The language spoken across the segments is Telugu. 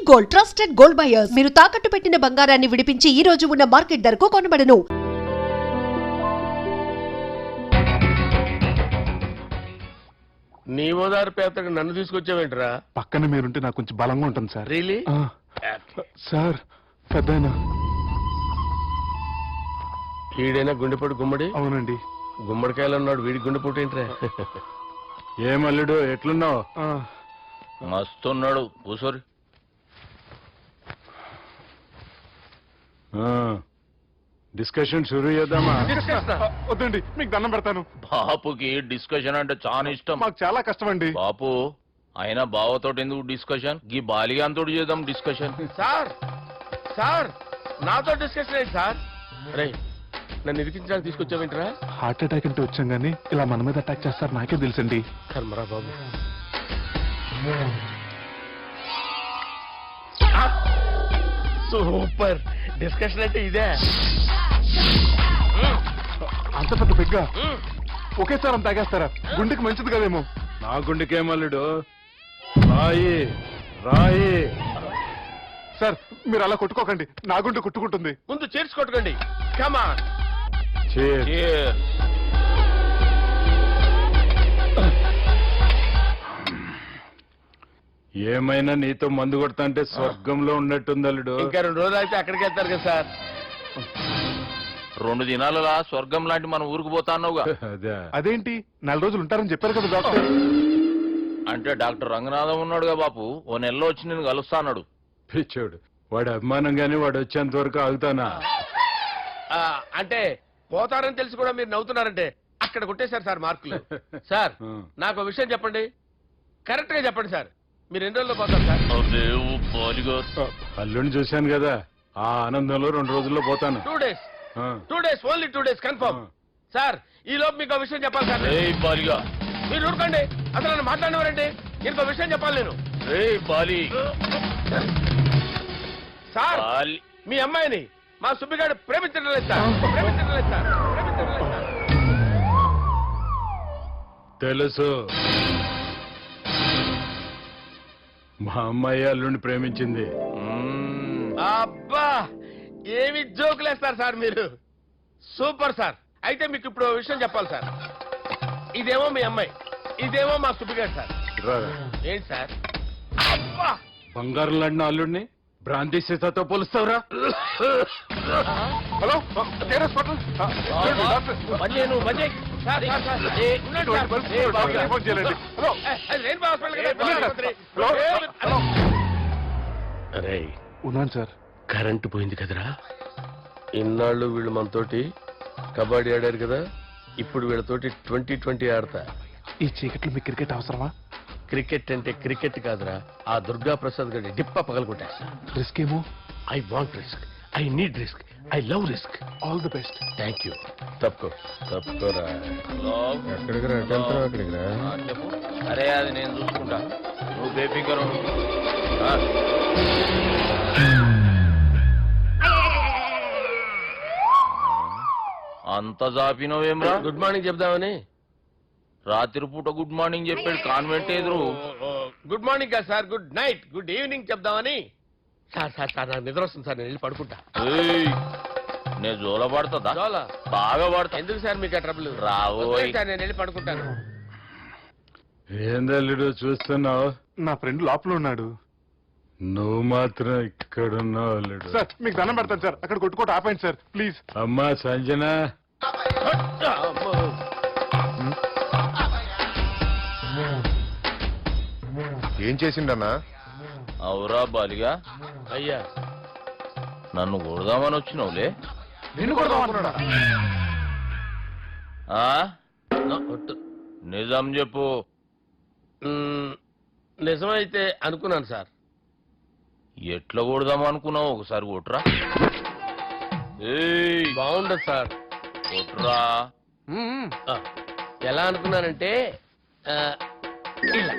Gold, trusted gold buyers. మీరు తాకట్టు పెట్టిన బంగారాన్ని విడిపించి ఈ రోజు ఉన్న మార్కెట్ ధరకు కొనబడను. నీ ఓదారు పేదకు నన్ను తీసుకొచ్చావేంట్రా? పక్కన మీరుంటే నాకు కొంచెం బలంగా ఉంటుంది సార్. రియలీ? సార్ పెద్దయినా. ఈడైనా గుండెపోటు గుమ్మడి? అవునండి. గుమ్మడికాయలు అన్నాడు, వీడి గుండెపోటు ఏంట్రా? ఏమల్లుడు ఎట్లున్నావు? మస్తున్నాడు కూసోరి. డిస్కషన్ షురూ చేద్దామా? వద్దండి, మీకు దండం పెడతాను. బాపుకి డిస్కషన్ అంటే చాలా ఇష్టం. మాకు చాలా కష్టం అండి. బాపు అయినా బావతోటి ఎందుకు డిస్కషన్? గీ బాలిగాంతోటి చేద్దాం డిస్కషన్. సార్ సార్ నాతో డిస్కషన్ ఏంటి సార్? రే నన్ను ఇరికించడానికి తీసుకొచ్చావేంట్రా? హార్ట్ అటాక్ అంటే వచ్చాం గానీ ఇలా మన మీద అటాక్ చేస్తారు నాకే తెలుసండి. కర్మరా బాబు. సూపర్ డిస్కషన్ అంటే ఇదే. అంత పెద్ద పెగ్గా ఒకేసారి అంత తాగేస్తారా? గుండెకి మంచిది కదేమో. నా గుండెకేమల్లుడు, రాయి రాయి. సార్ మీరు అలా కొట్టుకోకండి, నా గుండె కొట్టుకుంటుంది. ముందు చేర్చుకొట్టుకోండి. కమాన్. Cheers. ఏమైనా నీతో మందు కొడతా అంటే స్వర్గంలో ఉన్నట్టుంది అల్లుడు. ఇంకా 2 రోజులు అయితే అక్కడికి వెళ్తారు కదా సార్. 2 దినాలలా స్వర్గం లాంటి మన ఊరికి పోతాన్నావుగా. అదే అదేంటి 4 రోజులు ఉంటారని చెప్పారు కదా డాక్టర్. అంటే డాక్టర్ రంగనాథం ఉన్నాడుగా బాపు, ఓ నెలలో వచ్చి నేను కలుస్తా అన్నాడు. పిచ్చోడు, వాడు అభిమానంగానే వాడు వచ్చేంత వరకు ఆగుతానా? అంటే పోతారని తెలిసి కూడా మీరు నవ్వుతున్నారంటే అక్కడ కొట్టేశారు సార్ మార్కులు. సార్ నాకు విషయం చెప్పండి, కరెక్ట్ గా చెప్పండి సార్. మీరు ఎన్ని రోజుల్లో పోతారు సార్? అల్లుడిని చూశాను కదా, ఆ ఆనందంలో 2 రోజుల్లో పోతాను. 2 days. 2 days, only 2 days confirm. Sir ఈ లోపు మీకు విషయం చెప్పాలి సార్. బాలిగా మీరు ఊరుకోండి, అసలు నన్ను మాట్లాడినవారండి. ఇంకో విషయం చెప్పాలి నేను. బాలి సార్ మీ అమ్మాయిని మా సుబ్బిగాడు ప్రేమించడం లేదు సార్. ప్రేమించడం లేదు సార్. ప్రేమించడం లేదు సార్. తెలుసు, మా అమ్మాయి అల్లుడిని ప్రేమించింది. అబ్బా ఏమి జోకులేస్తారు సార్ మీరు. Super sir. అయితే మీకు ఇప్పుడు ఓ విషయం చెప్పాలి సార్. ఇదేమో మీ అమ్మాయి, ఇదేమో మా సుబ్బిగాడు సార్. రారా. ఏంటి సార్? అబ్బా బంగారం లాంటి అల్లుడిని భ్రాంతి సీతతో పోలుస్తావురా? హలో కేరస్ పటల్. పనిచేయను, పనిచేయ్. Sir, sir, sir. ఏ, ఉండండి సార్. ఏ, బాబు గారు. ఫోన్ చేయాలండి. హలో అది రెయిన్బో హాస్పిటల్ కదా. హలో. అరే ఉన్నాను సార్. కరెంటు పోయింది కదరా. ఇన్నాళ్ళు వీళ్ళు మనతోటి కబడ్డీ ఆడారు కదా, ఇప్పుడు వీళ్ళతోటి 2020 ఆడతా. ఈ చీకట్లో మీకు క్రికెట్ అవసరమా? క్రికెట్ అంటే క్రికెట్ కాదురా, ఆ దుర్గా ప్రసాద్ గారి డిప్ప పగలగొట్టేస్తా. రిస్క్ ఏమో. I want risk, I need risk, I love risk. All the best. Thank you. తప్పుకోరా. ఎక్కడికి రా? అక్కడికి రా. చెప్పు. అరే అది నేను చూసుకుంటా, నువ్వు బేఫికర్. అంత జాపినవేమ్రా? గుడ్ మార్నింగ్ చెప్దామని. రాత్రి పూట గుడ్ మార్నింగ్ చెప్పాడు కాన్వెంట్ ఎదురు. గుడ్ మార్నింగ్ కాదు sir, good night, good evening చెప్దామని. సార్ సార్ సార్ నాకు నిద్ర వస్తుంది సార్, నేను వెళ్ళి పడుకుంటా. నేను జోల పడుతుందా? చాలా బాగా పడతా. ఎందుకు సార్ మీకు ఆ ట్రబుల్? రావోయ్ సార్ నేను వెళ్ళి పడుకుంటాను. ఏందల్లుడు చూస్తున్నావు? నా ఫ్రెండ్ లోపల ఉన్నాడు. నువ్వు మాత్రం ఇక్కడున్నావు అల్లుడు. సార్ మీకు దండం పెడతాను సార్, అక్కడ కొట్టుకోట ఆపండి సార్ ప్లీజ్. అమ్మా సంజన, ఏం చేసిండన్నా? అవురా బాలిగా, అయ్యా నన్ను కొడదామని వచ్చినావులే. నిన్ను కొడదామన్నాడా? నిజం చెప్పు. నిజమైతే అనుకున్నాను సార్. ఎట్లా కొడదాం అనుకున్నావు? ఒకసారి కొట్రా. బాగుండదు సార్. కొట్రా. ఎలా అనుకున్నానంటే ఇలా.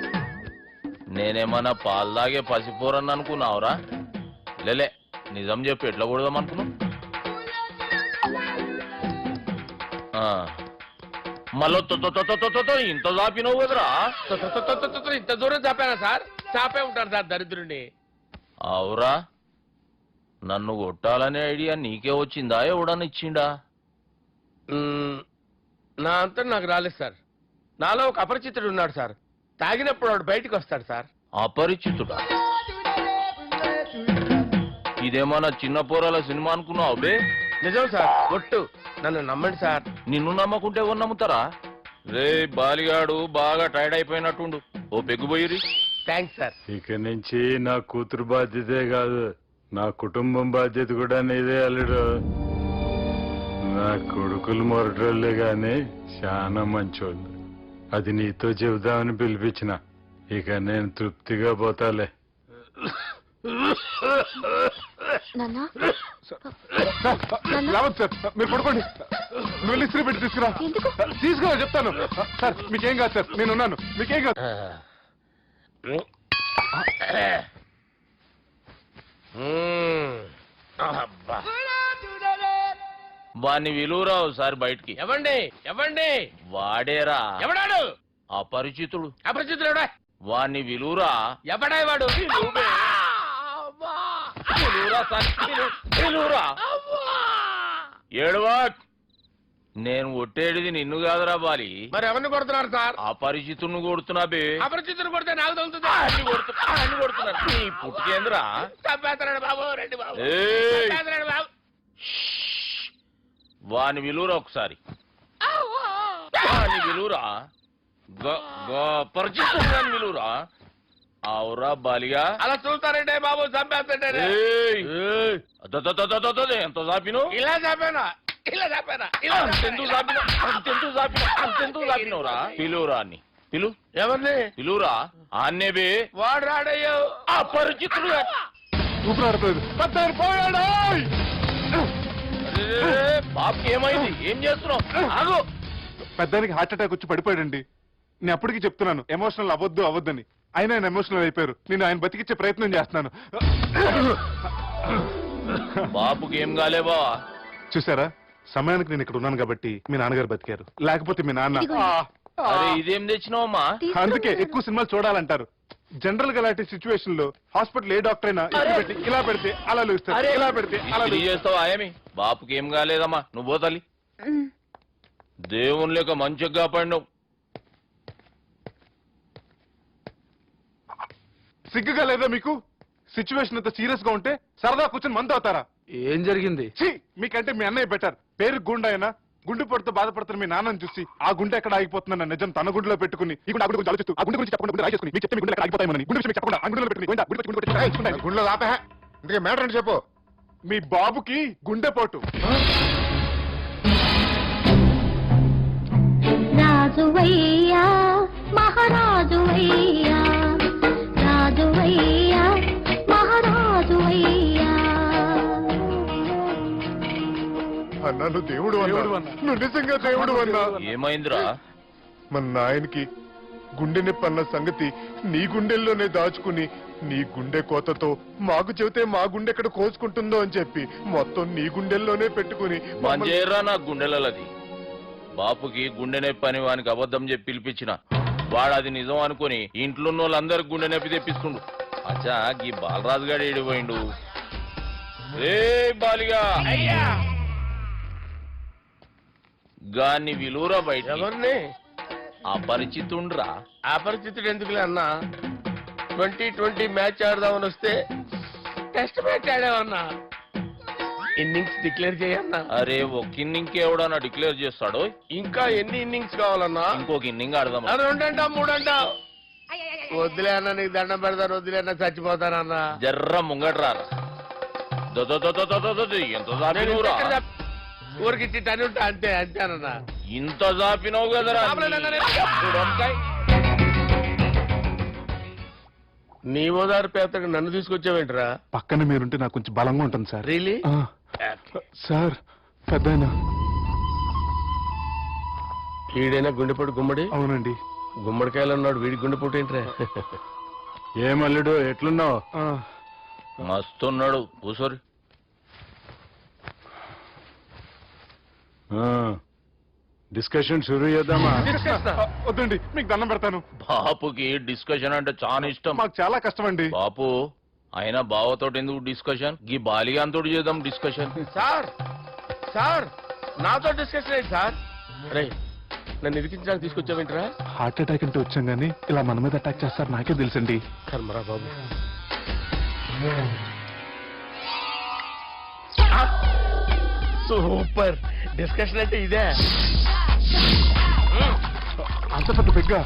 నేనేమన్నా పాలు తాగే పసిపోరని అనుకున్నావురా? లేలే, నిజం చెప్పు, ఎట్లా కొడదాం అనుకున్నావు? మళ్ళీ ఇంత చాపినవు కదరా? ఇంత దూరం చాపానా సార్? చాపే ఉంటాను సార్ దరిద్రుడిని. అవురా నన్ను కొట్టాలనే ఐడియా నీకే వచ్చిందా ఎవడన్నా ఇచ్చిండా? నా అంతా నాకు రాలేదు సార్. నాలో ఒక అపరిచితుడు ఉన్నాడు సార్. తాగినప్పుడు వాడు బయటికి వస్తాడు సార్. అపరిచితుడా? ఇదేమన్నా చిన్న పోరాల సినిమా అనుకున్నావు బే? నిజం సార్, ఒట్టు. నన్ను నమ్మండి సార్. నిన్ను నమ్మకుంటే ఎవరు నమ్ముతారా? రే బాలిగాడు బాగా టైర్డ్ అయిపోయినట్టుండు, ఓ పెగ్గుపోయిరి. Thanks sir. ఇక నుంచి నా కూతురు బాధ్యతే కాదు, నా కుటుంబం బాధ్యత కూడా నీదే అల్లుడు. నా కొడుకులు మొరటోళ్ళే గాని చాలా మంచోళ్ళు. అది నీతో చెబుదామని పిలిపించిన. ఇక నేను తృప్తిగా పోతాలే. సార్, లేవద్దు సార్, మీరు పడుకోండి. నువ్వు వెళ్ళి ఇస్త్రీ పెట్టి తీసుకురా. తీసుకురా చెప్తాను. సార్ మీకేం కాదు సార్, నేనున్నాను, మీకేం కాదు. అబ్బా. వాణ్ణి విలువరావు సార్ బయటికి. ఎవండి ఎవండి? వాడేరా ఎవడాడు? అపరిచితుడు. అపరిచితుడు ఎవడా? వాణ్ణి విలువరా. ఎవడా వాడు? విలువరా సార్, విలువరా. ఏడవా. నేను ఒట్టేడిది నిన్ను కాదురా బాలి. మరి ఎవరిని కొడుతున్నారు సార్? అపరిచితుడిని కొడుతున్నా బే. అపరిచితుడు కొడితే నాకు తగులుతుంది. అన్ని కొడుతున్నారు. నీ పుట్టుకేంద్రా? చంపేస్తున్నాడు బాబు, రండి బాబు. ఏయ్. చంపేస్తున్నాడు బాబు. వాని విలువరా ఒకసారి. వాని విలువరా. పరిచితుడు విలువరా. అవురా బాలిగా. అలా చూస్తారంటే బాబు, చంపేస్తాడే. ఎంత చాపిను? ఇలా చంపేనా? ఇలా చంపేనా? ఇలా అంతెందుకు చాపిన? అంతెందుకు చాపిన? అంతెందుకు చాపినవురా? పిలువురా అని. పిలు. ఎవరిని? పిలువురా. ఆన్నే బే. వాడు రాడయ్యో. అపరిచితుడు. ఊపిరాడలేదు. పెద్దాయన పోయాడు. బాబుకి ఏమైంది? ఏం చేస్తున్నావు? ఆగు. పెద్దానికి హార్ట్ అటాక్ వచ్చి పడిపోయాడండి. నేను అప్పటికి చెప్తున్నాను ఎమోషనల్ అవ్వద్దని. ఆయన ఎమోషనల్ అయిపోయారు. నేను ఆయన బతికిచ్చే ప్రయత్నం చేస్తున్నాను. బాబుకి ఏం కాలే బావా? చూసారా, సమయానికి నేను ఇక్కడ ఉన్నాను కాబట్టి మీ నాన్నగారు బతికారు. లేకపోతే మీ నాన్న అరే ఇదేం తెచ్చినావమ్మా? అందుకే ఎక్కువ సినిమాలు చూడాలంటారు. జనరల్ గా ఇలాంటి సిచ్యువేషన్ లో హాస్పిటల్ ఏ డాక్టర్ అయినా ఇలా పెడితే అలా లూస్తారు, ఇలా పెడితే అలా చేస్తావా ఏమి? బాపుకి ఏం కాలేదమ్మా, నువ్వు పోతాలి. దేవుని లేక మంచిగా పడినావు. సిగ్గుగా లేదా మీకు? సిచ్యువేషన్ అంత సీరియస్ గా ఉంటే సరదా కూర్చొని మందు అవుతారా? ఏం జరిగింది? మీకంటే మీ అన్నయ్య బెటర్. పేరు గుండె అయినా గుండెపోటుతో బాధపడుతున్న మీ నాన్నని చూసి ఆ గుండె ఎక్కడ ఆగిపోతుందన్న నిజం తన గుండెలో పెట్టుకుని ఈ గుండె గురించి ఆలోచిస్తూ ఆ గుండె గురించి చెప్పకుండా రాజేసుకుని మీకు చెప్తే మీ గుండె ఎక్కడ ఆగిపోతాయని గుండె విషయం చెప్పకుండా ఆ గుండెలో పెట్టుకుని గుండెలో ఆపే. ఇందుకే మ్యాటర్ అని చెప్పు. మీ బాబుకి గుండెపోటు. రాజువయ్యా మహారాజువయ్యా, రాజువయ్యా మహారాజువయ్యా. అన్నా నువ్వు దేవుడు అన్నా, నువ్వు నిజంగా దేవుడు అన్నా. ఏమైందిరా? మన నాయనకి గుండె నొప్పి అన్న సంగతి నీ గుండెల్లోనే దాచుకుని నీ గుండె కోతతో మాకు చెబితే మా గుండె ఎక్కడ కోసుకుంటుందో అని చెప్పి మొత్తం నీ గుండెల్లోనే పెట్టుకుని మంజేరా నా గుండెలది. బాపుకి గుండె నొప్పి అని వానికి అబద్ధం చెప్పి పిలిపించిన వాడు అది నిజం అనుకుని ఇంట్లో ఉన్న వాళ్ళందరికి గుండె నొప్పి తెప్పిస్తుండు. అచ్చా ఈ బాలరాజు గారు ఏడిపోయిండు. రే బాలిగా అయ్యా గాన్ని విలువరా బయట. ఎవరిని? అపరిచితుండ్రా. అపరిచితుడు ఎందుకులే అన్నా? 2020 మ్యాచ్ ఆడదామని వస్తే టెస్ట్ మ్యాచ్ ఆడామన్నా. ఇన్నింగ్స్ డిక్లేర్ చేయన్నా. అరే ఒక ఇన్నింగ్ ఎవడన్నా డిక్లేర్ చేస్తాడు? ఇంకా ఎన్ని ఇన్నింగ్స్ కావాలన్నా? ఇంకొక ఇన్నింగ్ ఆడదాం. 2 అంటావు 3 అంటావు. వద్దులే అన్న, నీకు దండం పెడతాను. వద్దులే అన్న, చచ్చిపోతానన్నా. జర్ర ముంగట్రారా. ఎంత జాపినవురా? ఊరికి టని ఉంటా అంతే అంతేనన్నా. ఇంత జాపినవు కదరా. నీ ఓదారు పేతకు నన్ను తీసుకొచ్చావేంట్రా? పక్కన మీరుంటే నాకు కొంచెం బలంగా ఉంటుంది సార్. రియలీ? సార్ పెద్దాయన. ఈడైనా గుండెపోటు గుమ్మడి? అవునండి. గుమ్మడికాయలు ఉన్నాడు, వీడి గుండెపోటు ఏంట్రా? ఏమల్లుడు ఎట్లున్నావు? మస్తున్నాడు. కూసోరి. డిస్కషన్ షురూ చేద్దామా? వద్దండి, మీకు దండం పెడతాను. బాపుకి డిస్కషన్ అంటే చాలా ఇష్టం. మాకు చాలా కష్టం అండి. బాపు అయినా బావతోటి ఎందుకు డిస్కషన్ గీ బాలిగాంతోటి చేద్దాం డిస్కషన్. సార్ సార్ నాతో డిస్కషన్ ఏంటి సార్? రే నన్ను ఇరికించడానికి తీసుకొచ్చావేంట్రా? హార్ట్ అటాక్ అంటే వచ్చాం కానీ ఇలా మన మీద అటాక్ చేస్తారు నాకే తెలుసండి. కర్మరా బాబు. సూపర్ డిస్కషన్ అంటే ఇదే. అంత పెద్ద పెగ్గా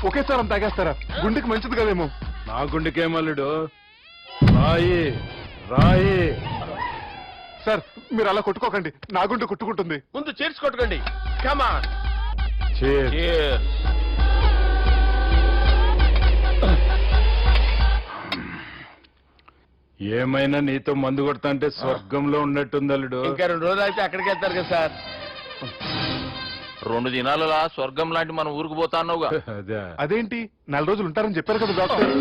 ఒకేసారి అంత తాగేస్తారా? గుండెకి మంచిది కదేమో. నా గుండెకేమల్లుడు రాయి రాయి. సార్ మీరు అలా కొట్టుకోకండి, నా గుండె కొట్టుకుంటుంది. ముందు చేర్చుకొట్టుకోండి. కమాన్. Cheers. Cheers. ఏమైనా నీతో మందు కొడతా అంటే స్వర్గంలో ఉన్నట్టుంది అల్లుడు. ఇంకా 2 రోజులు అయితే అక్కడికి వెళ్తారు కదా సార్. 2 దినాలలా స్వర్గం లాంటి మన ఊరికి పోతా అన్నావుగా. అదే అదేంటి 4 రోజులు ఉంటారని చెప్పారు కదా డాక్టర్.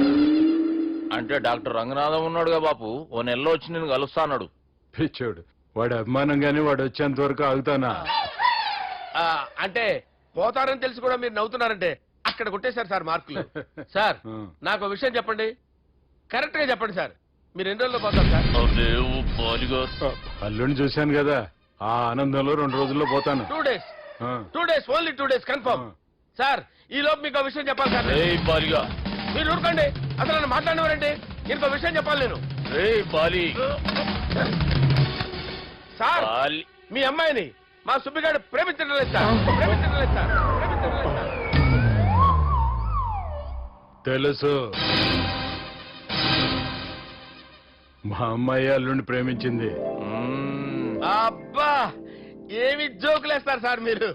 అంటే డాక్టర్ రంగనాథం ఉన్నాడుగా బాపు, ఓ నెలలో వచ్చి నేను కలుస్తా అన్నాడు. పిచ్చోడు వాడి అభిమానం గాని వాడు వచ్చేంత వరకు ఆగుతానా? అంటే పోతారని తెలిసి కూడా మీరు నవ్వుతున్నారంటే అక్కడ కొట్టేశారు సార్ మార్కులు. సార్ నాకు ఒక విషయం చెప్పండి, కరెక్ట్ గా చెప్పండి సార్. మీరు ఎన్ని రోజుల్లో పోతారు సార్? అల్లుడిని చూశాను కదా, ఆ ఆనందంలో 2 రోజుల్లో పోతాను. 2 days. ఆ. 2 days, only 2 days confirm. Sir ఈ లోపు మీకు ఒక విషయం చెప్పాలి సార్. రేయ్ బాలిగా, మీరు ఊరుకోండి, అసలు నన్ను మాట్లాడినవారండి. ఇంకో విషయం చెప్పాలి నేను. రేయ్ బాలి. Sir Bali. మీ అమ్మాయిని మా సుబ్బిగాడు ప్రేమించడం లేదు సార్. ప్రేమించడం లేదు సార్. ప్రేమించడం లేదు సార్. తెలుసు, మా అమ్మాయి అల్లుడిని ప్రేమించింది. అబ్బా ఏమి జోకులేస్తారు సార్ మీరు.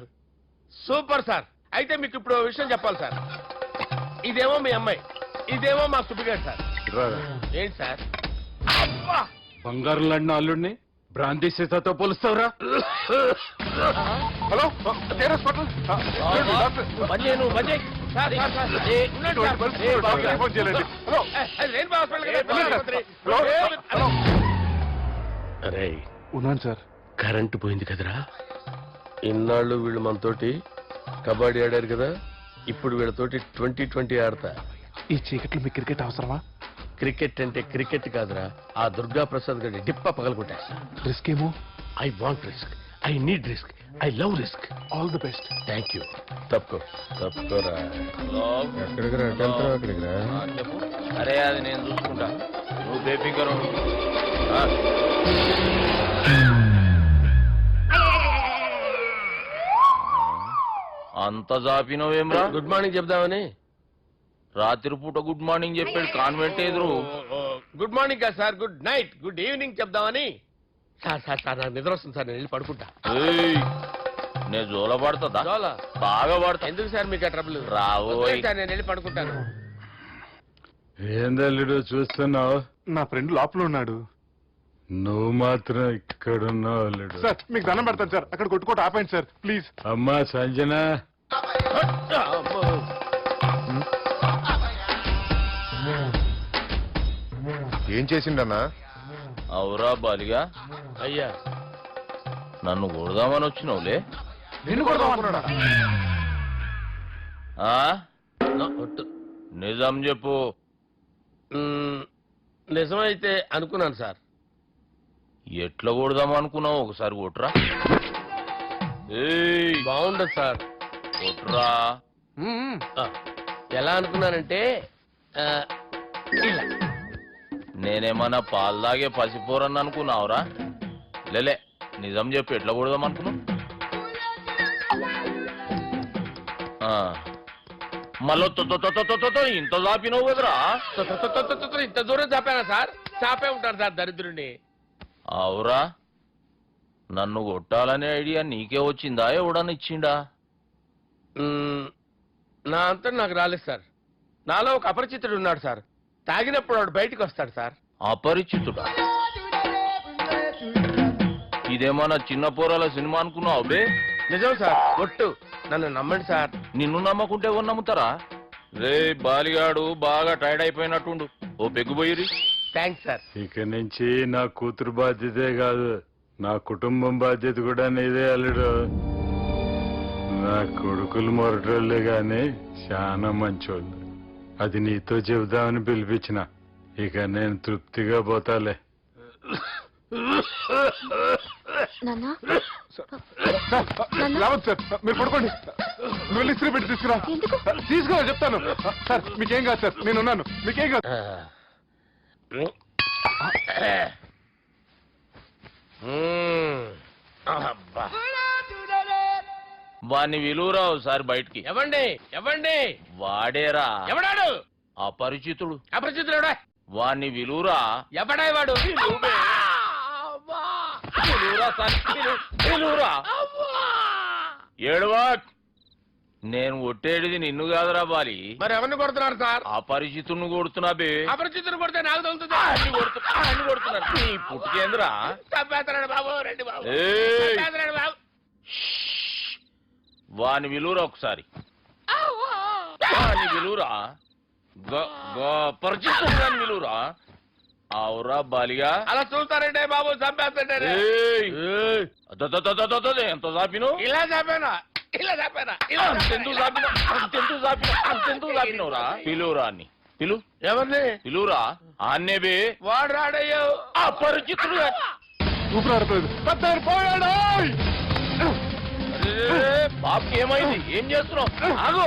Super sir. అయితే మీకు ఇప్పుడు ఓ విషయం చెప్పాలి సార్. ఇదేమో మీ అమ్మాయి, ఇదేమో మా సుబ్బిగాడు సార్. రారా. ఏంటి సార్? అబ్బా బంగారం లాంటి అల్లుడిని భ్రాంతి సీతతో పోలుస్తావురా? Hello care hospital. బంజేను బంజే సార్ సార్ సార్. ఉండండి సార్. ఫోన్ చేయండి. హలో రెయిన్బో హాస్పిటల్ కదా. హలో. అరే ఉన్నాను సార్. కరెంటు పోయింది కదరా. ఇన్నాళ్ళు వీళ్ళు మనతోటి కబడ్డీ ఆడారు కదా, ఇప్పుడు వీళ్ళతోటి 2020 ఆడతా. ఈ చీకట్లో మీకు క్రికెట్ అవసరమా? క్రికెట్ అంటే క్రికెట్ కాదురా, ఆ దుర్గా ప్రసాద్ గారి డిప్ప పగలగొట్టేస్తా. రిస్క్ ఏమో. I want risk, I need risk, I love risk. All the best. Thank you. తప్పుకోరా. చెప్పు. అరే అది నేను చూసుకుంటా, నువ్వు బేఫికర్ ఉండు. అంత జాపినవేమ్రా? గుడ్ మార్నింగ్ చెప్దామని. రాత్రి పూట గుడ్ మార్నింగ్ చెప్పాడు కాన్వెంట్ ఎదురు. గుడ్ మార్నింగ్ కాదు sir, good night, good evening చెప్దామని. సార్ సార్ సార్ నాకు నిద్ర వస్తుంది సార్, నేను వెళ్ళి పడుకుంటా. ఏయ్, నేను జోల పడుతుందా? జోలా? బాగా పడతా. ఎందుకు సార్ మీకు ఆ ట్రబుల్? రావోయ్. సార్ నేను వెళ్ళి పడుకుంటాను. ఏందల్లుడు చూస్తున్నావు? నా ఫ్రెండ్ లోపల ఉన్నాడు. నువ్వు మాత్రం ఇక్కడున్నావు అల్లుడు. సార్ మీకు దండం పెడతాను సార్, అక్కడ కొట్టుకోట ఆపండి సార్ ప్లీజ్. అమ్మా సంజన, అమ్మో. ఏం చేసిండన్నా? అవురా బాలిగా, అయ్యా నన్ను కొడదామని వచ్చినావులే. నిన్ను కొడదామన్నాడా? ఆ? ఒట్టు. నిజం చెప్పు. నిజమైతే అనుకున్నాను సార్. ఎట్లా కొడదాం అనుకున్నావు? ఒకసారి కొట్రా. ఏయ్, బాగుండదు సార్. కొట్రా. ఆ, ఎలా అనుకున్నానంటే ఆ, ఇలా. నేనేమన్నా పాలు తాగే పసిపోరని అనుకున్నావురా? లేలే, నిజం చెప్పు, ఎట్లా కొడదాం అనుకున్నావు? మళ్ళీ ఇంత చాపినావు కదరా? ఇంత దూరం చాపానా సార్? చాపే ఉంటాను సార్ దరిద్రుడిని. అవురా, నన్ను కొట్టాలనే ఐడియా నీకే వచ్చిందా? ఎవడన్నా ఇచ్చిండా? నా అంతా నాకు రాలేదు సార్. నాలో ఒక అపరిచితుడు ఉన్నాడు సార్. తాగినప్పుడు వాడు బయటికి వస్తాడు సార్. అపరిచితుడా? ఇదేమన్నా చిన్న పోరాల సినిమా అనుకున్నావు బే? నిజం సార్, ఒట్టు. నన్ను నమ్మండి సార్. నిన్ను నమ్మకుంటే ఎవరు నమ్ముతారా? రే బాలిగాడు బాగా టైర్డ్ అయిపోయినట్టుండు, ఓ పెగ్గుబోయిరి. Thanks sir. ఇక నుంచి నా కూతురు బాధ్యతే కాదు, నా కుటుంబం బాధ్యత కూడా నీదే అల్లుడు. నా కొడుకులు మొరటోళ్ళే గాని చాలా మంచోళ్ళు. అది నీతో చెబుదామని పిలిపించిన. ఇక నేను తృప్తిగా పోతాలే. నాన్న రావద్దు సార్, మీరు పడుకోండి. నువ్వు వెళ్ళి ఇస్త్రీ పెట్టి తీసుకురా. తీసుకురా చెప్తాను. సార్ మీకేం కాదు సార్, నేను ఉన్నాను, మీకేం కాదు. అబ్బా. వాణ్ణి విలువరా ఒకసారి బయటికి. ఎవండి ఎవండి వాడేరా ఎవడాడు? అపరిచితుడు. అపరిచితుడు ఎవడా? వాణ్ణి విలువరా. ఎవడా వాడు? విలువరా సార్, విలువరా. ఏడవా. నేను ఒట్టేడిది నిన్ను కాదురా బాలి, మరి ఎవరిని కొడుతున్నారు సార్? అపరిచితుడిని కొడుతున్నా బే. అపరిచితుడు కొడితే నాకు తగులుతుంది. అన్ని కొడుతున్నారు. నీ పుట్టుకేంద్రా. చంపేస్తున్నాడు బాబు, రండి బాబు. ఏయ్. చంపేస్తున్నాడు బాబు. వాని విలువరా ఒకసారి. వాని విలువరా. పరిచితుడు అని విలువరా. అవురా బాలిగా. అలా చూస్తారంటే బాబు, చంపేస్తాడు. ఏయ్. ఎంత చాపిను. ఇలా చంపానా? ఇలా చంపానా? అంతెందుకు చాపిన, అంతెందుకు చాపిన, అంతెందుకు చాపినవురా. పిలువురా అన్ని. పిలు. ఎవరిని? పిలువురా. ఆన్నే బే. వాడు రాడయ్యో. అపరిచితుడు. ఊపిరాడలేదు. పెద్దాయన పోయాడు. బాబుకి ఏమైంది? ఏం చేస్తున్నావు? ఆగు.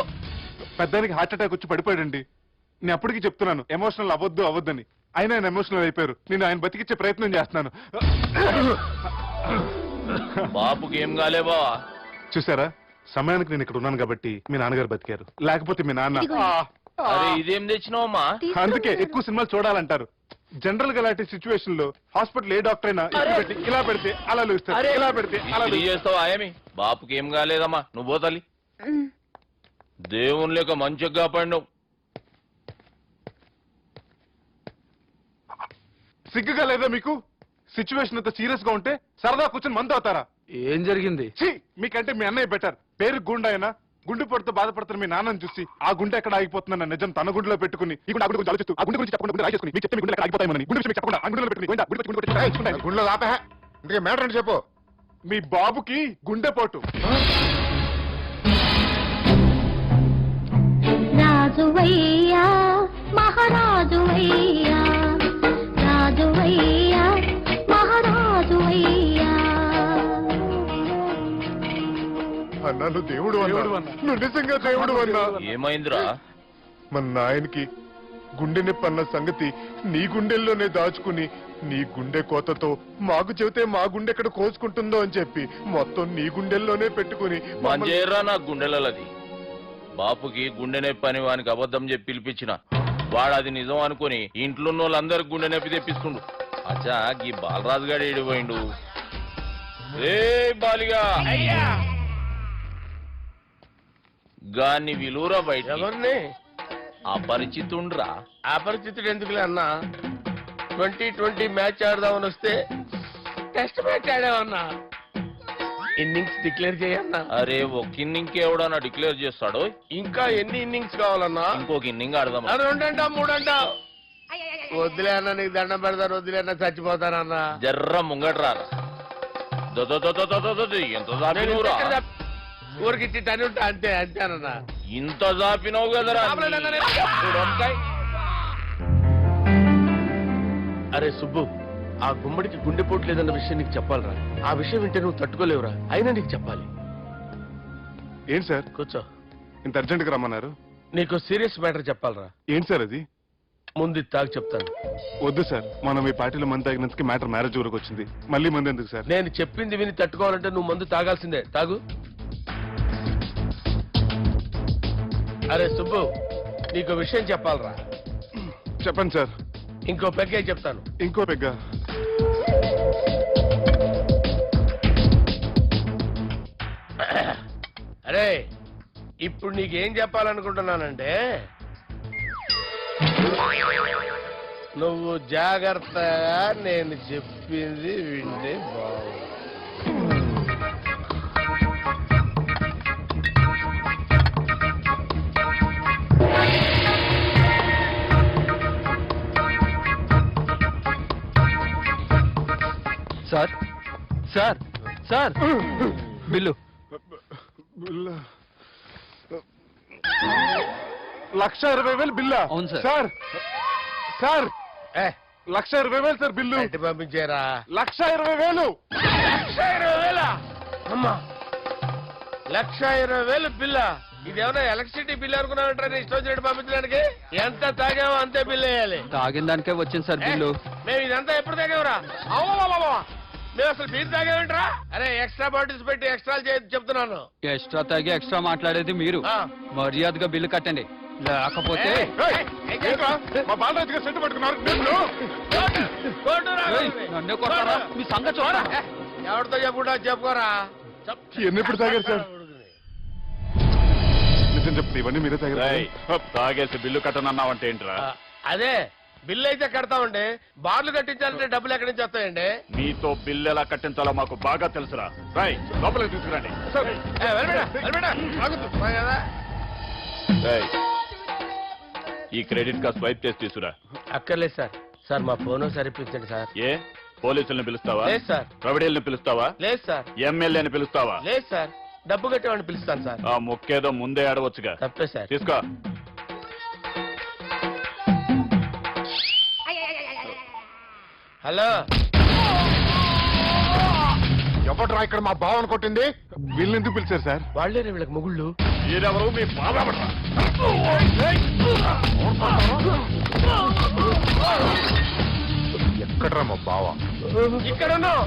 పెద్దానికి హార్ట్ అటాక్ వచ్చి పడిపోయాడండి. నేను అప్పటికి చెప్తున్నాను ఎమోషనల్ అవ్వద్దని. ఆయన ఎమోషనల్ అయిపోయారు. నేను ఆయన బతికిచ్చే ప్రయత్నం చేస్తున్నాను. బాబుకి ఏం కాలే బావా. చూసారా, సమయానికి నేను ఇక్కడ ఉన్నాను కాబట్టి మీ నాన్నగారు బతికారు, లేకపోతే మీ నాన్న. అరే ఇదేం తెచ్చినావమ్మా? అందుకే ఎక్కువ సినిమాలు చూడాలంటారు. జనరల్ గా ఇలాంటి సిచ్యువేషన్ లో హాస్పిటల్ ఏ డాక్టర్ అయినా పెట్టి ఇలా పెడితే అలా లూస్తారు, ఇలా పెడితే అలా ఇస్త్రీ చేస్తావా ఏమి? బాపుకి ఏం కాలేదమ్మా, నువ్వు పోతల్లి. దేవుని లేక మంచిగా పడినావు. సిగ్గుగా లేదా మీకు? సిచ్యువేషన్ అంత సీరియస్ గా ఉంటే సరదా కూర్చొని మందు అవుతారా? ఏం జరిగింది? ఛీ, మీకంటే మీ అన్నయ్య బెటర్. పేరు గుండె అయినా గుండె పొడితో బాధపడుతున్న మీ నాన్నని చూసి ఆ గుండె ఎక్కడ ఆగిపోతుందన్న నిజం తన గుండెలో పెట్టుకుని ఈ గుండె గురించి ఆలోచిస్తూ ఆ గుండె గురించి చెప్పకుండా గుండె రాసేసుకుని మీకు చెప్తే మీ గుండె ఎక్కడ ఆగిపోతాయని గుండె విషయం మీకు చెప్పకుండా ఆ గుండెలో పెట్టుకుని గుండె గుండెలో ఆపే ఇంకే మ్యాటర్ అని చెప్పు. మీ బాబుకి గుండెపోటు. రాజువయ్యా మహారాజువయ్యా, రాజువయ్యా మహారాజువయ్యా. అన్నా నువ్వు దేవుడు అన్నా, నువ్వు నిజంగా దేవుడు అన్నా. ఏమైందిరా? మన నాయనకి గుండె నొప్పి అన్న సంగతి నీ గుండెల్లోనే దాచుకుని నీ గుండె కోతతో మాకు చెబితే మా గుండె ఎక్కడ కోసుకుంటుందో అని చెప్పి మొత్తం నీ గుండెల్లోనే పెట్టుకుని మంజేరా నా గుండెలది. బాపుకి గుండె నొప్పి అని వానికి అబద్ధం చెప్పి పిలిపించిన వాడు అది నిజం అనుకుని ఇంట్లో వాళ్ళందరికి గుండె నొప్పి తెప్పిస్తుండు. అచ్చా గీ బాలరాజు గారు ఏడిపోయిండు. రే బాలిగా, అయ్యా గాన్ని విలువరా బయట. ఎవరిని? అపరిచితుండ్రా. అపరిచితుడు ఎందుకులే అన్నా? 2020 మ్యాచ్ ఆడదామని వస్తే టెస్ట్ మ్యాచ్ ఆడామన్నా. ఇన్నింగ్స్ డిక్లేర్ చేయన్నా. అరే ఒక ఇన్నింగ్ ఎవడన్నా డిక్లేర్ చేస్తాడు? ఇంకా ఎన్ని ఇన్నింగ్స్ కావాలన్నా? ఇంకొక ఇన్నింగ్ ఆడదాం. రెండంటావు మూడంటావు. వద్దులే అన్న, నీకు దండం పెడతారు. వద్దులే అన్న, చచ్చిపోతానన్నా. జర్ర ముంగట్రా. ఎంత జాపినవురా? ఊరికి ఇచ్చి టని ఉంటా అంతే అంతేనన్నా. ఇంత జాపినవు కదరా. అరే సుబ్బు, ఆ గుమ్మడికి గుండెపోటు లేదన్న విషయం నీకు చెప్పాలరా. ఆ విషయం వింటే నువ్వు తట్టుకోలేవురా. అయినా నీకు చెప్పాలి. ఏంటి సార్ కూర్చో. ఇంత అర్జెంట్ గా రమ్మన్నారు? నీకు సీరియస్ మ్యాటర్ చెప్పాలరా. ఏంటి సార్ అది? ముందు ఇది తాగి చెప్తాను. వద్దు సార్, మనం ఈ పార్టీలో మంది తాగినందుకు మ్యాటర్ మ్యారేజ్ వరకు వచ్చింది. మళ్ళీ మంది ఎందుకు సార్? నేను చెప్పింది విని తట్టుకోవాలంటే నువ్వు మందు తాగాల్సిందే. తాగు. అరే సుబ్బు, నీకు విషయం చెప్పాలరా. చెప్పండి సార్. ఇంకో పెగ్గే చెప్తాను. ఇంకో పెగ్గ. అరే ఇప్పుడు నీకేం చెప్పాలనుకుంటున్నానంటే, నువ్వు జాగ్రత్తగా నేను చెప్పింది వింటే బాగుంది. Sir sir sir, bill. 1,20,000 బిల్లా? అవును సార్. సార్ సార్ ఏ, 1,20,000 సార్ బిల్లు. బయట పంపించేరా. 1,20,000. 1,20,000 అమ్మా, 1,20,000 బిల్లా? ఇదేమన్నా ఎలక్ట్రిసిటీ బిల్ అనుకున్నామంటారా ఇష్టం వచ్చినట్టు పంపించడానికి? ఎంత తాగామో అంతే బిల్ వేయాలి. తాగిన దానికే వచ్చింది సార్ బిల్లు. మేము ఇదంతా ఎప్పుడు తాగామరా? మేము అసలు మీరు తాగామంటారా? అరే ఎక్స్ట్రా బాటిల్స్ పెట్టి ఎక్స్ట్రా చెప్తున్నాను. ఎక్స్ట్రా తాగి ఎక్స్ట్రా మాట్లాడేది మీరు. ఆ. మర్యాదగా బిల్లు కట్టండి, లేకపోతే ఏయ్, ఏంట్రా? మా బాలరాజు గారు సెంటు పట్టుకున్నారు. ఏయ్, నన్నే కొడతారా? మీ సంగతి చూడరా. ఎవరితో చెప్పుకుంటా చెప్పుకోరా. ఎన్ని ఎప్పుడు తాగారు సార్? నిజం చెప్తే ఇవన్నీ మీరే తాగారు. తాగేసి బిల్లు కట్టనన్నావంటే ఏంట్రా? అదే బిల్లు అయితే కడతామండి, బార్లు కట్టించాలంటే డబ్బులు ఎక్కడి నుంచి వస్తాయండి? మీతో బిల్లు ఎలా కట్టించాలో మాకు బాగా తెలుసురా. రాయ్ లోపలికి తీసుకురండి. ఏ, వెళ్ళిపోయినా, వెళ్ళిపోయినా. ఆగుతూ, మా కదా. రేయ్, ఈ క్రెడిట్ కార్డ్ స్వైప్ చేసి తీసుకురా. అక్కర్లేదు సార్. సార్ మా ఫోన్ సరిపించండి సార్. ఏ పోలీసుల్ని పిలుస్తావా? లేదు సార్. ప్రొవిడీల్ని పిలుస్తావా? లేదు సార్. ఎమ్మెల్యేని పిలుస్తావా? లేదు సార్. డబ్బు కట్టేవాడిని పిలుస్తాను సార్. ఆ మొక్కేదో ముందే ఆడవచ్చుగా. తప్పే సార్. తీసుకో. హలో, ఎవడ్రా ఇక్కడ మా బావని కొట్టింది? వీళ్ళని ఎందుకు పిలిచారు సార్? వాళ్ళేరే వీళ్ళకి మొగుళ్ళు. మీరెవరు? మీ బాబా ఎక్కడ్రా మా బావ? ఇక్కడ ఉన్నావు.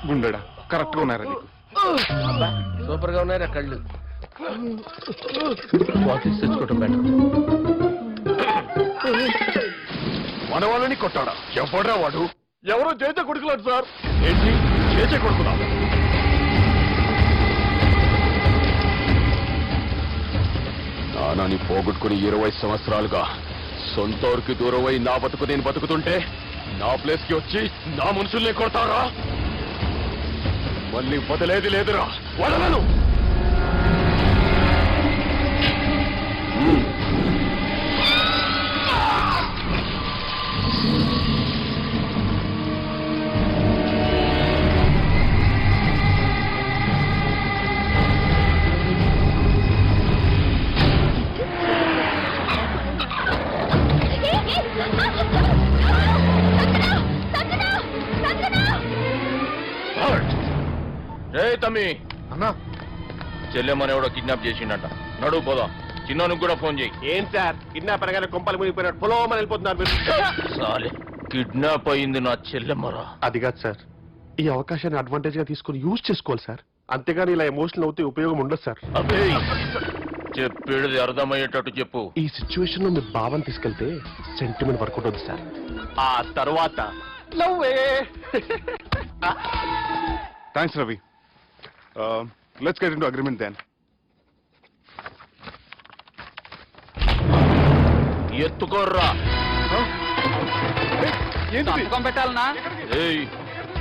గుండెడా కరెక్ట్ గా ఉన్నారా నీకు? అబ్బా, సూపర్ గా ఉన్నారా కళ్ళు. బాటిల్స్ తెచ్చుకోవటం బెటర్. మన వాళ్ళని కొట్టాడా? ఎవడ్రా వాడు? ఎవరో చేసే కొడుకులాడు సార్. ఏంటి చేసే కొడుకులా? నానాన్ని పోగొట్టుకుని 20 సంవత్సరాలుగా సొంత ఊరికి దూరమై నా బతుకు నేను బతుకుతుంటే నా ప్లేస్ కి వచ్చి నా మనుషుల్ని కొడతారా? మళ్ళీ వదిలేది లేదురా, వదలను. రే తమ్మి, అన్నా చెల్లెమ్మని ఎవడో కిడ్నాప్ చేసిండట. నడువు పోదాం. చిన్నోనికి కూడా ఫోన్ చేయి. ఏం సార్, కిడ్నాప్ అనగానే కొంపలు మునిగిపోయినట్టు పొలవమని వెళ్ళిపోతున్నారు మీరు. సాలే, కిడ్నాప్ అయింది నా చెల్లెమ్మరా. అది కాదు సార్, ఈ అవకాశాన్ని అడ్వాంటేజ్ గా తీసుకుని యూజ్ చేసుకోవాలి సార్. అంతేగాని ఇలా ఎమోషనల్ అవుతే ఉపయోగం ఉండదు సార్. అబ్బే, చెప్పేది అర్థమయ్యేటట్టు చెప్పు. ఈ సిచ్యువేషన్ లో మీరు భావం తీసుకెళ్తే సెంటిమెంట్ వర్కౌట్ అవుతుంది సార్. ఆ తర్వాత thanks Ravi. Let's get into agreement then. ఎత్తుకోర్రా. సంతకం పెట్టాలనా? ఏయ్,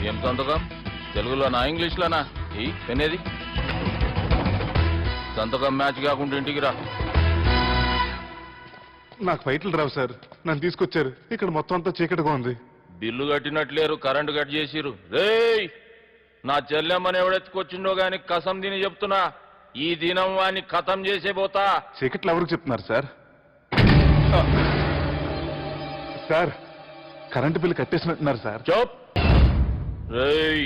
ఏం సంతకం? తెలుగులోనా ఇంగ్లీష్లోనా? ఈ పెనేది సంతకం మ్యాచ్ కాకుండా ఇంటికి రా. నాకు ఫైట్లు రావు సార్, నన్ను తీసుకొచ్చారు. ఇక్కడ మొత్తం అంతా చీకటిగా ఉంది. బిల్లు కట్టినట్లేరు, కరెంటు కట్ చేసిరు. రేయ్, నా చెల్లెమ్మని ఎవడెత్తుకొచ్చిండో గాని కసం తిని చెప్తున్నా, ఈ దినం వాణ్ణి ఖతం చేసే పోతా. చీకట్లు ఎవరికి చెప్తున్నారు సార్? సార్, కరెంటు బిల్లు కట్టేసినట్టున్నారు సార్. చోప్. రేయ్,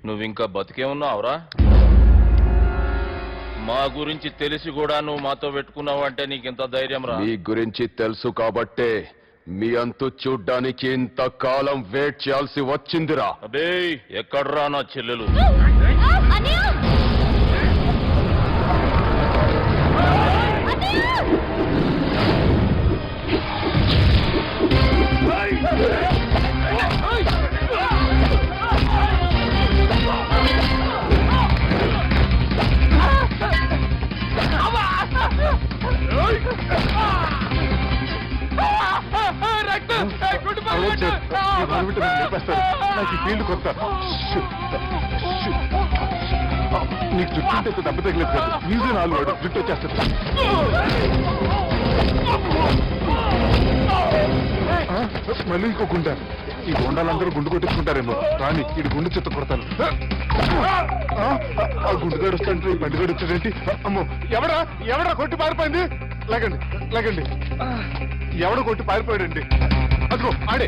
నువ్వింకా బతికే ఉన్నావురా? మా గురించి తెలిసి కూడా నువ్వు మాతో పెట్టుకున్నావు అంటే నీకెంత ధైర్యం రా? మీ గురించి తెలుసు కాబట్టే మీ అంతు చూడ్డానికి ఇంతకాలం వెయిట్ చేయాల్సి వచ్చిందిరా. అబే, ఎక్కడ్రా నా చెల్లెలు? అవ్వదు సార్, ఈ గవర్నమెంట్ నన్ను లేపేస్తారు. నాకు ఈ ఫీల్డ్ కొత్త. నీకు జుట్టు ఉంటే దెబ్బ తగిలేదు కదా, ఈజీ నాలుగు వాడు జుట్టు వచ్చేస్తారు. మళ్ళీ ఇంకో గుండ. ఈ గుండాలందరూ గుండు కొట్టించుకుంటారేమో. రాని ఇది గుండు చెత్త కొడతాను. ఆ గుండుగాడు వస్తాంటే ఈ బండిగాడు వచ్చాడేంటి? అమ్మో, ఎవడా ఎవడా కొట్టి పారిపోయింది? లేకండి లేకండి ఎవడు కొట్టి పారిపోయాడండి అదిగో ఆడే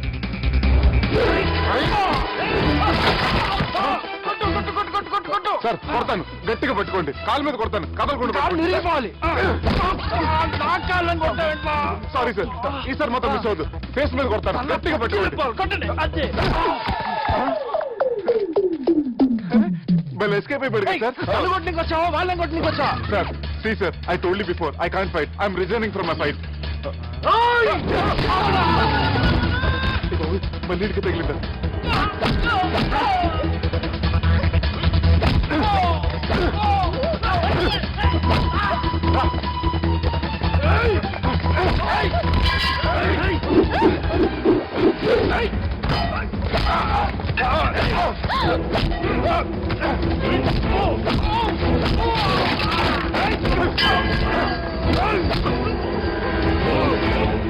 సార్ కొడతాను గట్టిగా పట్టుకోండి కాలు మీద కొడతాను కదలకుండా సారీ సార్ ఈసారి మొత్తం మిస్ అవుతుంది ఫేస్ మీద కొడతాను గట్టిగా పట్టుకోండి మళ్ళీ ఎస్కేప్ అయిపోయాడు sir sir see sir I told you before I can't fight I'm resigning from my fight మళ్ళీ ఇడికి తగిలిందా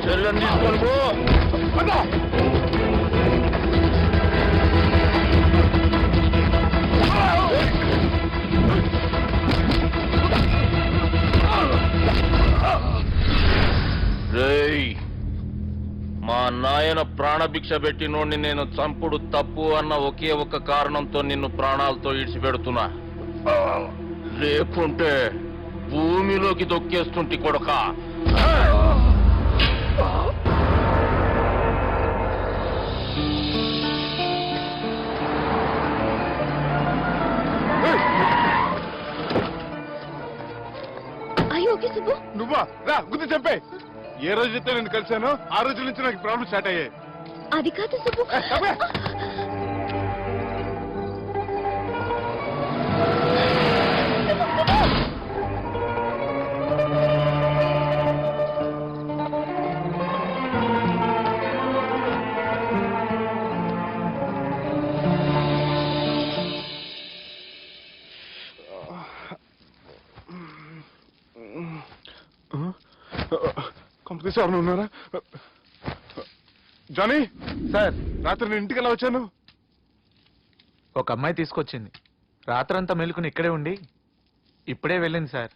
చెల్లెని తీసుకొని పో. రేయ్, మా నాయన ప్రాణభిక్ష పెట్టినోడిని నేను చంపుడు తప్పు అన్న ఒకే ఒక్క కారణంతో నిన్ను ప్రాణాలతో ఇడిచిపెడుతున్నా. లేకుంటే భూమిలోకి దొక్కేస్తుంటి కొడక. నువ్వా రా గుర్తు చెప్పే ఏ రోజైతే నేను కలిశానో ఆ రోజు నుంచి నాకు ప్రాబ్లం స్టార్ట్ అయ్యాయి అది కాదు సుబ్బు. కంపెనీ సార్ ఉన్నారా జానీ సార్ రాత్రి నేను ఇంటికి ఎలా వచ్చాను ఒక అమ్మాయి తీసుకొచ్చింది. రాత్రంతా మెలుకుని ఇక్కడే ఉండి ఇప్పుడే వెళ్ళింది sir.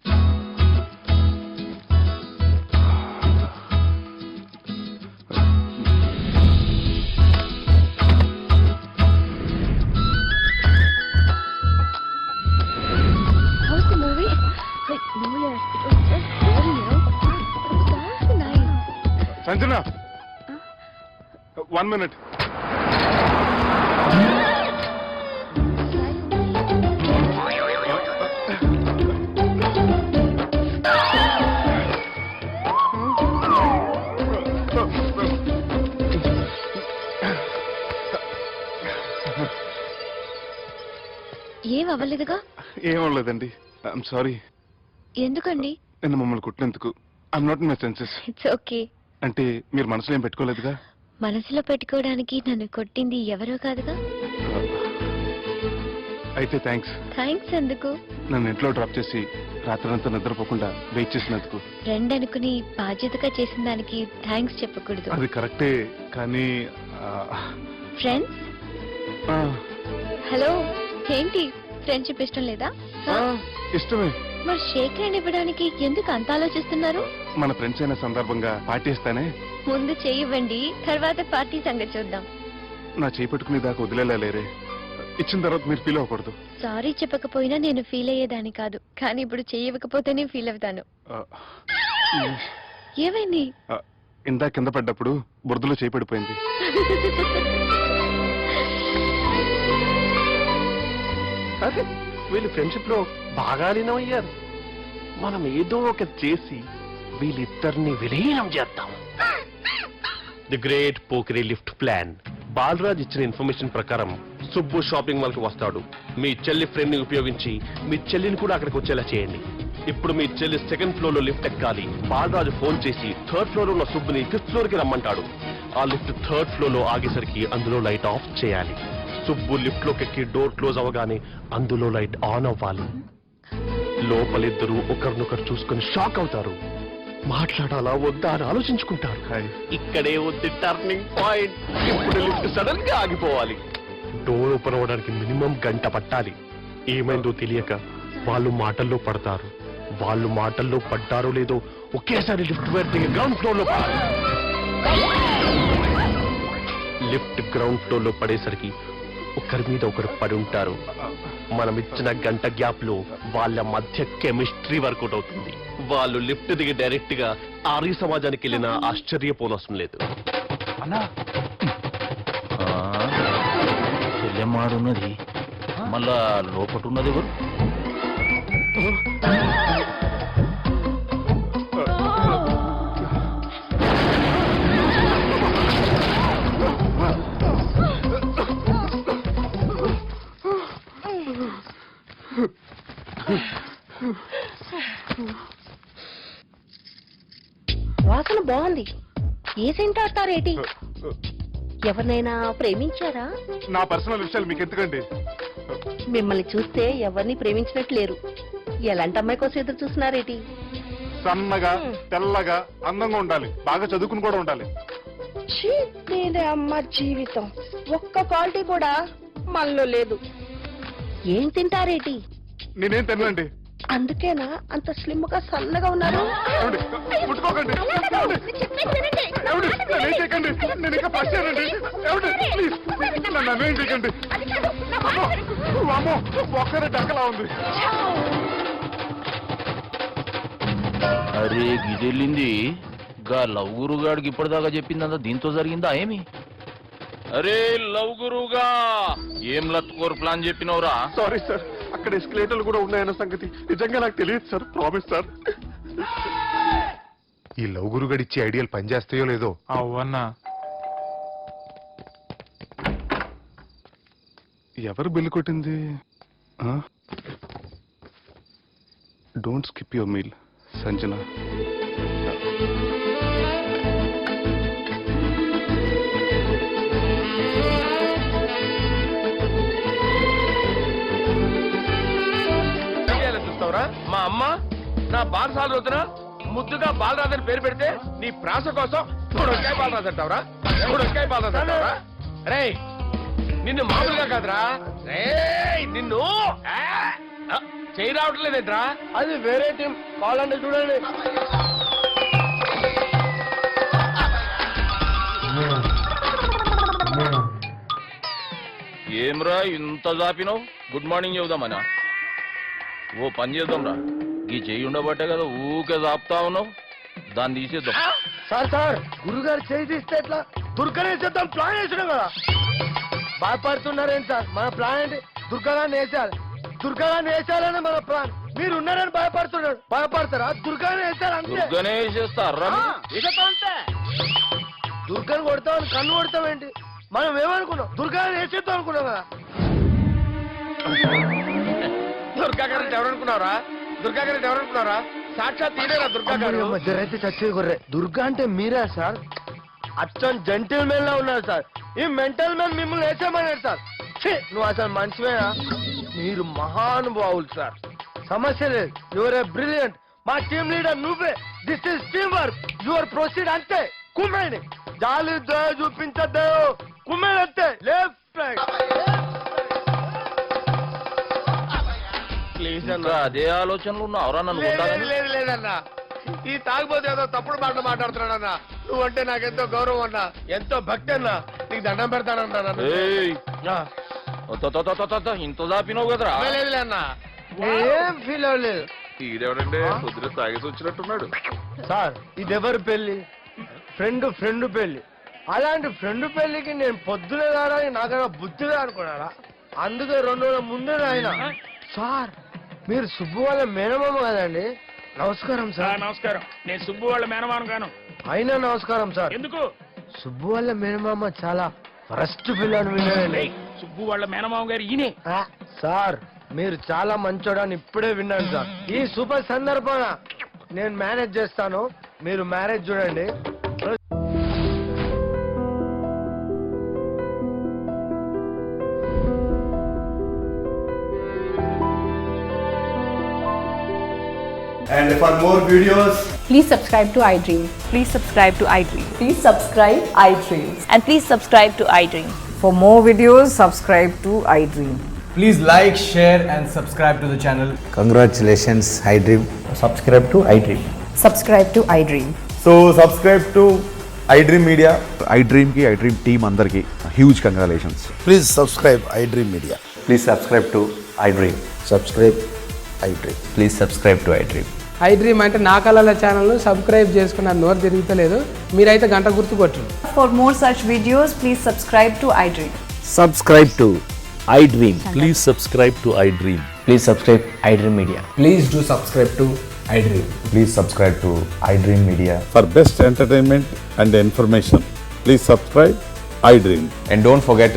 How's the movie? Like, no, yes, it was just boring, you know. It was so nice. Sanjana 1 minute ఏం అవ్వలేదుగా? ఏమవ్వలేదండి ఐఎమ్ సారీ ఎందుకండి? నిన్న మమ్మల్ని కుట్టినందుకు I'm not in my senses. It's okay. అంటే మీరు మనసులో ఏం పెట్టుకోలేదుగా? మనసులో పెట్టుకోవడానికి నన్ను కొట్టింది ఎవరో కాదుగా. అయితే థ్యాంక్స్. థ్యాంక్స్ ఎందుకు? నన్ను ఇంట్లో డ్రాప్ చేసి రాత్రంతా నిద్రపోకుండా వెయిట్ చేసినందుకు. ఫ్రెండ్ అనుకుని బాధ్యతగా చేసిన దానికి థ్యాంక్స్ చెప్పకూడదు. అది కరెక్టే కానీ ఫ్రెండ్స్ హలో, ఏంటి ఫ్రెండ్షిప్ ఇష్టం లేదా? ఇష్టమే. మరి షేక్ హ్యాండ్ ఇవ్వడానికి ఎందుకు అంత ఆలోచిస్తున్నారు? మన ఫ్రెండ్స్ అయిన సందర్భంగా పార్టీ ఇస్తానే. ముందు చేయివ్వండి, తర్వాత పార్టీ సంగతి చూద్దాం. నా చేయి పట్టుకునే దాకా వదిలేలా లేరే. ఇచ్చిన తర్వాత మీరు ఫీల్ అవ్వకూడదు. సారీ చెప్పకపోయినా నేను ఫీల్ అయ్యేదాన్ని కాదు, కానీ ఇప్పుడు చేయకపోతేనే ఫీల్ అవుతాను. ఏమైంది? ఇందా కింద పడ్డప్పుడు బురదలో చేయి పడిపోయింది. వీళ్ళు ఫ్రెండ్షిప్ లో బాగా లీనమయ్యారు. మనం ఏదో ఒకటి చేసి వీళ్ళిద్దరిని విలీనం చేద్దాం. ది గ్రేట్ పోకరీ లిఫ్ట్ ప్లాన్. బాలరాజ్ ఇచ్చిన ఇన్ఫర్మేషన్ ప్రకారం సుబ్బు షాపింగ్ మాల్ కి వస్తాడు. మీ చెల్లి ఫ్రెండ్ ని ఉపయోగించి మీ చెల్లిని కూడా అక్కడికి వచ్చేలా చేయండి. ఇప్పుడు మీ చెల్లి 2nd ఫ్లోర్ లో లిఫ్ట్ ఎక్కాలి. బాలరాజు ఫోన్ చేసి 3rd ఫ్లోర్ లో ఉన్న సుబ్బుని 5th ఫ్లోర్ కి రమ్మంటాడు. ఆ లిఫ్ట్ 3rd ఫ్లోర్ లో ఆగేసరికి అందులో లైట్ ఆఫ్ చేయాలి. సుబ్బు లిఫ్ట్ లోకి ఎక్కి డోర్ క్లోజ్ అవ్వగానే అందులో లైట్ ఆన్ అవ్వాలి. లోపలిద్దరూ ఒకరినొకరు చూసుకొని షాక్ అవుతారు. మాట్లాడాలా వద్దా అని ఆలోచించుకుంటారు. ఇక్కడే ఉంది టర్నింగ్ పాయింట్. ఇప్పుడు లిఫ్ట్ సడన్ గా ఆగిపోవాలి. డోర్ ఓపెన్ అవ్వడానికి మినిమం గంట పట్టాలి. ఏమైందో తెలియక వాళ్ళు మాటల్లో పడతారు. వాళ్ళు మాటల్లో పడ్డారో లేదో ఒకేసారి లిఫ్ట్ పెడితే గ్రౌండ్ ఫ్లోర్ లో పడాలి. లిఫ్ట్ గ్రౌండ్ ఫ్లోర్ లో పడేసరికి ఒకరి మీద ఒకరు పడి ఉంటారు. మనం ఇచ్చిన గంట గ్యాప్ లో వాళ్ళ మధ్య కెమిస్ట్రీ వర్కౌట్ అవుతుంది. వాళ్ళు లిఫ్ట్ దిగి డైరెక్ట్ గా ఆర్య సమాజానికి వెళ్ళినా ఆశ్చర్యపోనవసరం లేదు. అన్నా చెల్లెమ్మాడున్నది మళ్ళా లోపటున్నది ఎవరు? వాసన బాగుంది. ఏ సెంట్ ఆడతారేటి? ఎవరినైనా ప్రేమించారా? నా పర్సనల్ విషయాలు మీకు ఎందుకండి? మిమ్మల్ని చూస్తే ఎవరిని ప్రేమించినట్లేరు. ఎలాంటి అమ్మాయి కోసం ఎదురు చూస్తున్నారేటి? సన్నగా తెల్లగా అందంగా ఉండాలి, బాగా చదువుకుని కూడా ఉండాలి. నేనే అమ్మ జీవితం ఒక్క క్వాలిటీ కూడా మనలో లేదు. ఏం తింటారేటి? నేనేం తినండి. అందుకేనా అంత స్లిమ్ గా సన్నగా ఉన్నారు? ఏమండి? ముట్టుకోకండి. ఏమండి? నన్నేం చేయకండి. నేను ఇంకా పచ్చానండి. ఏమండి? ప్లీజ్ నన్ను అన్నేం చేయకండి. అమ్మో ఒక్కరే డక్కలా ఉంది. అరే గిదెళ్ళింది గా లవ్ గురుగాడికి ఇప్పటిదాకా చెప్పిందంతా దీంతో జరిగిందా ఏమి? అరే లవ్ గురుగా ఏం లత్కోరు ప్లాన్ చెప్పినవురా? సారీ సార్, అక్కడ ఎస్కలేటర్లు కూడా ఉన్నాయన్న సంగతి నిజంగా నాకు తెలియదు సార్. Promise sir. ఈ లవ్ గురుగడి ఇచ్చే ఐడియాలు పనిచేస్తాయో లేదో. అవ్వన్నా ఎవరు బిల్లు కొట్టింది? Don't skip your meal Sanjana. చూస్తావురా మా అమ్మ నా బాలసాలు రోజున ముద్దుగా బాలరాజని పేరు పెడితే నీ ప్రాస కోసం మూడొక్కాయ బాలరాజు అంటావురా? మూడొక్కాయ బాలరాజు అంటావురా? రే నిన్ను మామూలుగా కాదురా, రే నిన్ను చేయి రావట్లేదేంట్రా? అది వేరే టీం కావాలంటే చూడండి. ఏమ్రా ఇంత జాపినావు? Good morning చెబుదామనా? ఓ పని చేద్దాంరా, ఈ చెయ్యి ఉండబట్టే కదా ఊకే జాపుతా ఉన్నావు. దాన్ని తీసేద్దాం. సార్ గురుగారు చేయి తీస్తే ఎట్లా? దుర్గనేసేద్దాం ప్లాన్ వేసినాం కదా. భయపడుతున్నారేంటి సార్? మన ప్లాన్ ఏంటి? దుర్గాన్ని వేసేయాలి. దుర్గాన్ని వేసేయాలని మన ప్లాన్. మీరు ఉన్నారని భయపడుతున్నాడు. భయపడతారా? దుర్గాన్ని వేసేయాలి అంతే. దుర్గనే చేస్తారా? ఇదతో అంతే. దుర్గాన్ని కొడతామని కన్ను కొడతామేంటి? మనం ఏమనుకున్నాం? దుర్గాన్ని వేసేద్దాం అనుకున్నాం కదా. దుర్గా గారు ఎవరనుకున్నారా? దుర్గా గారు ఎవరనుకున్నారా? సాక్షాత్ తీరేరా దుర్గా గారు. మధ్యరైతే చచ్చే గొర్రె. దుర్గా అంటే మీరా సార్? అచ్చం జెంటిల్ మెన్ లా ఉన్నారు సార్. ఈ మెంటల్ మెన్ మిమ్మల్ని వేసేమన్నాడు సార్. నువ్వు అసలు మనిషివేనా? మీరు మహానుభావులు సార్. సమస్య లేదు. Your a brilliant. మా టీమ్ లీడర్ నువ్వే. This is team work. Your proceed అంతే. కుమ్మేని జాలి దయ చూపించద్దు. కుమ్మేని అంతే. Left right. ప్లీజ్ అన్న. అదే ఆలోచనలు ఉన్నావురా నన్ను కొట్టాలని? లేదన్నా, ఈ తాగిపోతే ఏదో తప్పుడు మాటలు మాట్లాడుతున్నాడన్నా. నువ్వంటే నాకెంతో గౌరవం అన్నా, ఎంతో భక్తి అన్నా. నీకు దండం పెడతానన్నా. ఏయ్, ఇంత దాపినావు కదరా? లేదులే అన్నా, ఏం ఫీల్ అవ్వలేదు. ఈడెవడంటే పొద్దున తాగేసి వచ్చినట్టున్నాడు. సార్ ఇదెవరు పెళ్లి? ఫ్రెండ్ పెళ్లి. అలాంటి ఫ్రెండ్ పెళ్లికి నేను పొద్దునే రాని నాకన్నా బుద్ధిగా అనుకున్నారా? అందుకే 2 రోజుల ముందే ఆయన. సార్ మీరు సుబ్బు వాళ్ళ మేనమామ కదండి? నమస్కారం సార్. నమస్కారం. నేను సుబ్బు వాళ్ళ మేనమాను గాను. అయినా నమస్కారం సార్. ఎందుకు? సుబ్బు వాళ్ళ మేనమామ చాలా ఫస్ట్ పిల్లని విన్నానండి. సుబ్బు వాళ్ళ మేనమామ గారు ఈయనే. సార్ మీరు చాలా మంచోడని ఇప్పుడే విన్నాను సార్. ఈ శుభ సందర్భాన నేను మేనేజ్ చేస్తాను, మీరు మ్యారేజ్ చూడండి. And for more videos, please subscribe to iDream. Please subscribe to iDream. Please subscribe iDream. And please subscribe to iDream. For more videos, subscribe to iDream. please like, share and subscribe to the channel. Congratulations, iDream. Subscribe to iDream. Subscribe to iDream. So subscribe to iDream Media. iDream ki iDream team andarki huge congratulations. Please subscribe I dream media. Please subscribe to iDream. Subscribe I dream. Please subscribe to iDream. I dream అంటే నా కళల ఛానల్ను సబ్స్క్రైబ్ చేసుకున్న నోరు తిరుగుతలేదు, మీరైతే గంట గుర్తు కొట్టండి. For more such videos, please subscribe to iDream. Subscribe to iDream. Please subscribe to iDream. Please subscribe iDream Media. Please do subscribe to iDream. Please subscribe to iDream Media. For best entertainment and information, please subscribe iDream. And don't forget to